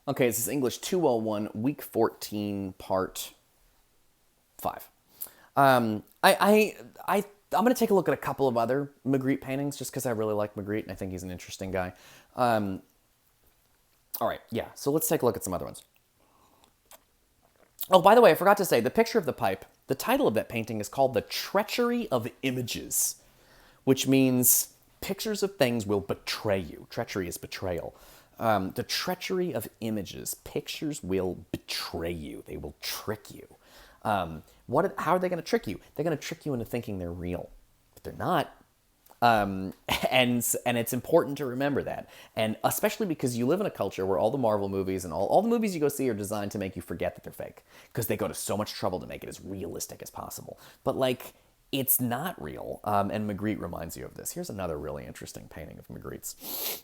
Okay, this is English 201, week 14, part 5. I'm going to take a look at a couple of other Magritte paintings just because I really like Magritte and I think he's an interesting guy. All right, yeah, so let's take a look at some other ones. Oh, by the way, I forgot to say, the picture of the pipe, the title of that painting is called The Treachery of Images, which means pictures of things will betray you. Treachery is betrayal. The treachery of images. Pictures will betray you. They will trick you. How are they going to trick you? They're going to trick you into thinking they're real, but they're not. And it's important to remember that. And especially because you live in a culture where all the Marvel movies and all the movies you go see are designed to make you forget that they're fake, because they go to so much trouble to make it as realistic as possible. But it's not real. And Magritte reminds you of this. Here's another really interesting painting of Magritte's.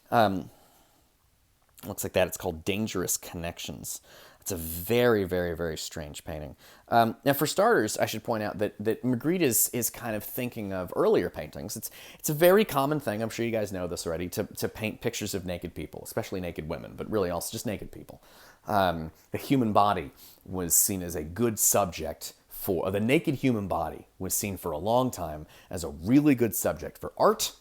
Looks like that. It's called Dangerous Connections. It's a very, very, very strange painting. Now, for starters, I should point out that Magritte is kind of thinking of earlier paintings. It's a very common thing, I'm sure you guys know this already, to paint pictures of naked people, especially naked women, but really also just naked people. The human body was seen as a good subject the naked human body was seen for a long time as a really good subject for art,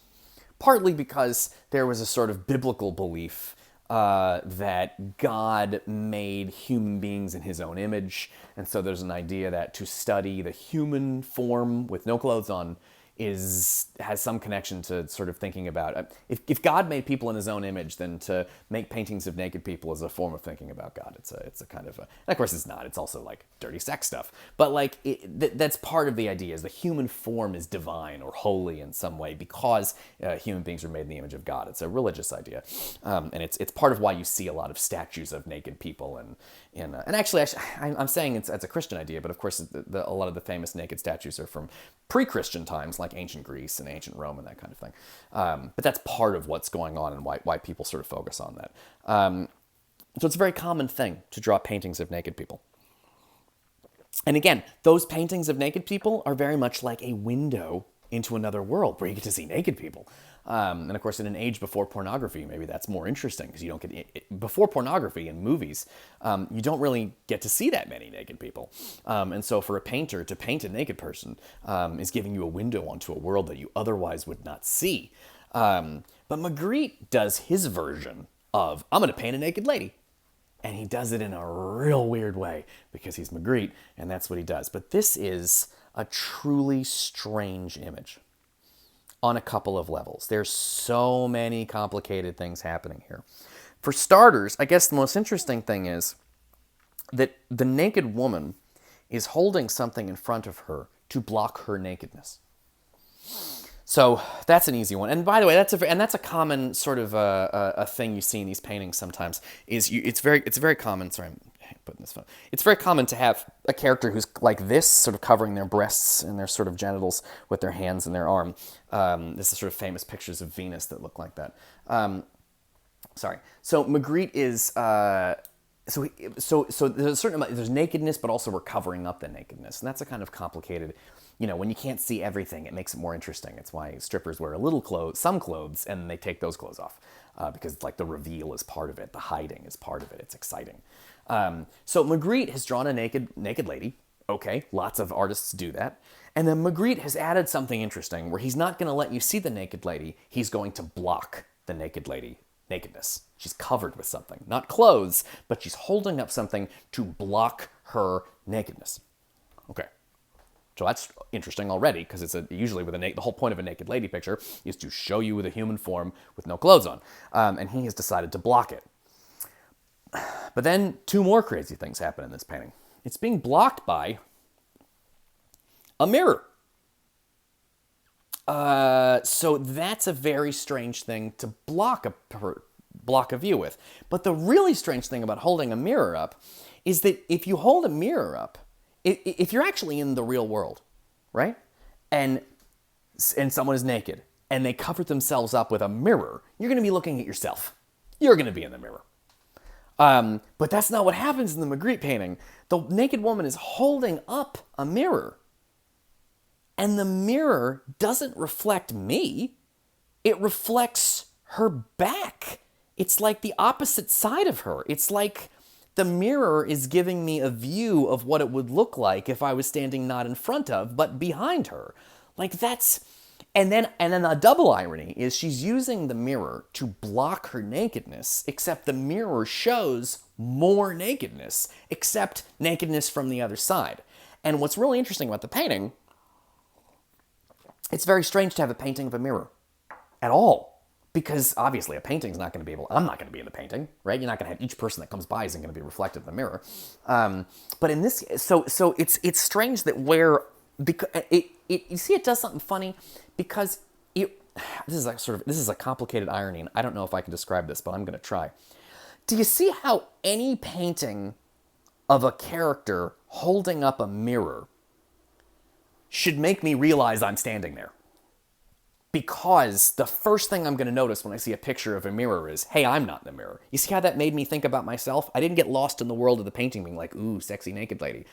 partly because there was a sort of biblical belief that God made human beings in his own image. And so there's an idea that to study the human form with no clothes on has some connection to sort of thinking about if God made people in his own image, then to make paintings of naked people is a form of thinking about God. It's a kind of and of course it's not. It's also like dirty sex stuff. But that's part of the idea, is the human form is divine or holy in some way because human beings are made in the image of God. It's a religious idea, and it's part of why you see a lot of statues of naked people and actually I'm saying it's a Christian idea, but of course a lot of the famous naked statues are from pre-Christian times, like ancient Greece and ancient Rome and that kind of thing. But that's part of what's going on and why people sort of focus on that. So it's a very common thing to draw paintings of naked people. And again, those paintings of naked people are very much like a window into another world where you get to see naked people. And of course, in an age before pornography, maybe that's more interesting because you don't get before pornography in movies, you don't really get to see that many naked people. And so for a painter to paint a naked person is giving you a window onto a world that you otherwise would not see. But Magritte does his version of, I'm going to paint a naked lady. And he does it in a real weird way because he's Magritte and that's what he does. But this is a truly strange image on a couple of levels. There's so many complicated things happening here. For starters, I guess the most interesting thing is that the naked woman is holding something in front of her to block her nakedness. So that's an easy one. And by the way, that's a common sort of a thing you see in these paintings sometimes. It's very common. Sorry, I'm putting this phone. It's very common to have a character who's like this, sort of covering their breasts and their sort of genitals with their hands and their arm. This is sort of famous pictures of Venus that look like that. So Magritte is. So there's a certain amount, there's nakedness, but also we're covering up the nakedness. And that's a kind of complicated, when you can't see everything, it makes it more interesting. It's why strippers wear some clothes, and they take those clothes off because it's like the reveal is part of it. The hiding is part of it. It's exciting. So Magritte has drawn a naked lady. Okay, lots of artists do that. And then Magritte has added something interesting where he's not going to let you see the naked lady. He's going to block the naked lady nakedness. She's covered with something, not clothes, but she's holding up something to block her nakedness. Okay, so that's interesting already because it's usually with the whole point of a naked lady picture is to show you with a human form with no clothes on, and he has decided to block it. But then two more crazy things happen in this painting. It's being blocked by a mirror. So that's a very strange thing to block a view with. But the really strange thing about holding a mirror up is that if you hold a mirror up, if you're actually in the real world, right, and someone is naked and they cover themselves up with a mirror, you're going to be looking at yourself. You're going to be in the mirror. But that's not what happens in the Magritte painting. The naked woman is holding up a mirror. And the mirror doesn't reflect me. It reflects her back. it's like the opposite side of her. It's like the mirror is giving me a view of what it would look like if I was standing not in front of, but behind her. Like that's, and then a double irony is she's using the mirror to block her nakedness, except the mirror shows more nakedness, except nakedness from the other side. And what's really interesting about the painting, it's very strange to have a painting of a mirror at all. Because obviously a painting's not going to be able, I'm not going to be in the painting, right? You're not going to have, each person that comes by isn't going to be reflected in the mirror. But in this, so it's strange that where, because you see it does something funny because this is a complicated irony, and I don't know if I can describe this, but I'm going to try. Do you see how any painting of a character holding up a mirror should make me realize I'm standing there? Because the first thing I'm going to notice when I see a picture of a mirror is, hey, I'm not in the mirror. You see how that made me think about myself? I didn't get lost in the world of the painting being like, ooh, sexy naked lady.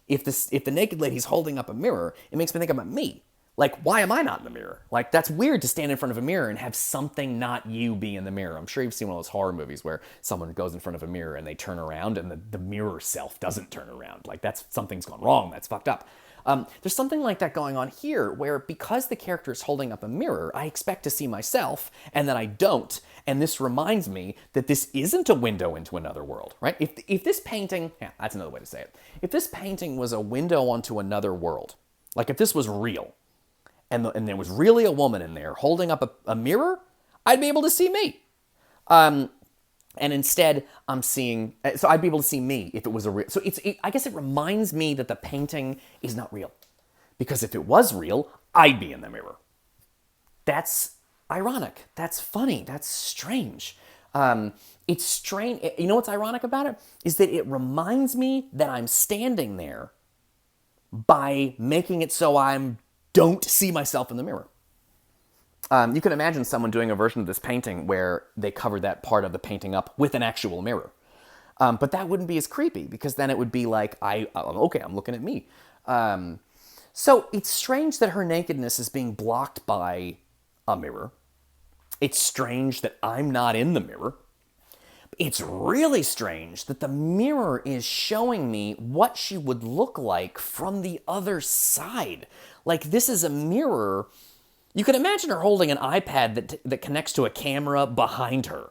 If the naked lady's holding up a mirror, it makes me think about me. Like, why am I not in the mirror? Like, that's weird to stand in front of a mirror and have something not you be in the mirror. I'm sure you've seen one of those horror movies where someone goes in front of a mirror and they turn around and the mirror self doesn't turn around. Like, something's gone wrong. That's fucked up. There's something like that going on here where because the character is holding up a mirror, I expect to see myself and then I don't. And this reminds me that this isn't a window into another world, right? If this painting, yeah, that's another way to say it. If this painting was a window onto another world, like if this was real and there was really a woman in there holding up a mirror, I'd be able to see me. And instead, I'm seeing, so I'd be able to see me if it was a real, so I guess it reminds me that the painting is not real. Because if it was real, I'd be in the mirror. That's ironic. That's funny. That's strange. It's strange. You know what's ironic about it? Is that it reminds me that I'm standing there by making it so I don't see myself in the mirror. You can imagine someone doing a version of this painting where they covered that part of the painting up with an actual mirror. But that wouldn't be as creepy because then it would be like, okay, I'm looking at me. So it's strange that her nakedness is being blocked by a mirror. It's strange that I'm not in the mirror. It's really strange that the mirror is showing me what she would look like from the other side. Like this is a mirror. You can imagine her holding an iPad that connects to a camera behind her.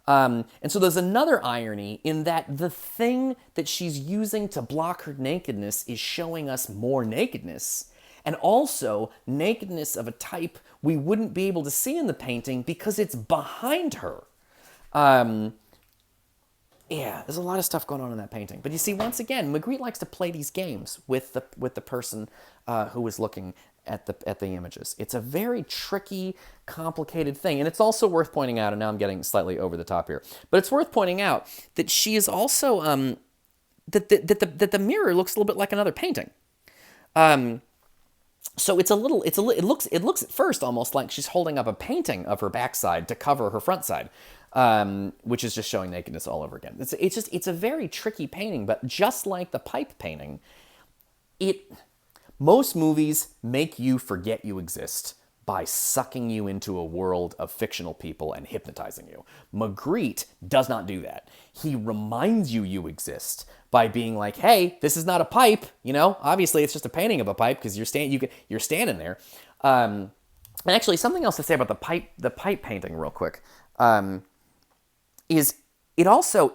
And so there's another irony in that the thing that she's using to block her nakedness is showing us more nakedness. And also nakedness of a type we wouldn't be able to see in the painting because it's behind her. Yeah, there's a lot of stuff going on in that painting. But you see, once again, Magritte likes to play these games with the person who is looking at the images. It's a very tricky, complicated thing. And it's also worth pointing out, and now I'm getting slightly over the top here, but it's worth pointing out that she is also, that the mirror looks a little bit like another painting. So it looks at first almost like she's holding up a painting of her backside to cover her front side, which is just showing nakedness all over again. It's a very tricky painting, but just like the pipe painting, most movies make you forget you exist by sucking you into a world of fictional people and hypnotizing you. Magritte does not do that. He reminds you exist by being like, hey, this is not a pipe, obviously it's just a painting of a pipe because you're standing there. And actually something else to say about the pipe painting real quick, is it also,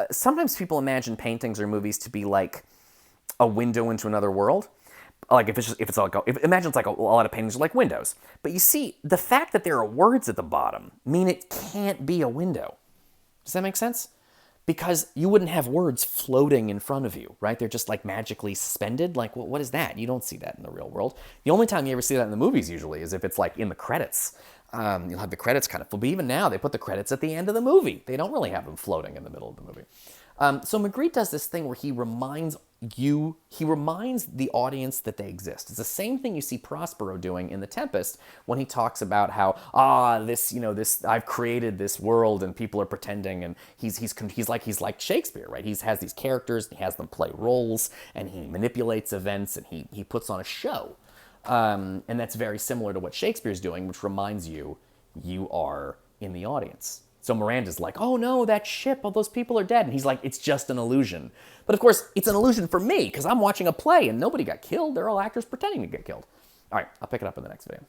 sometimes people imagine paintings or movies to be like a window into another world. Like imagine it's like a lot of paintings are like windows. But you see, the fact that there are words at the bottom mean it can't be a window. Does that make sense? Because you wouldn't have words floating in front of you, right? They're just like magically suspended. Like, what is that? You don't see that in the real world. The only time you ever see that in the movies usually is if it's like in the credits. You'll have the credits kind of full, but even now they put the credits at the end of the movie. They don't really have them floating in the middle of the movie. So Magritte does this thing where he reminds the audience that they exist. It's the same thing you see Prospero doing in The Tempest when he talks about how, I've created this world and people are pretending, and he's like Shakespeare, right? He has these characters, he has them play roles, and he manipulates events, and he puts on a show. And that's very similar to what Shakespeare's doing, which reminds you are in the audience. So Miranda's like, oh no, that ship, all those people are dead. And he's like, it's just an illusion. But of course, it's an illusion for me because I'm watching a play and nobody got killed. They're all actors pretending to get killed. All right, I'll pick it up in the next video.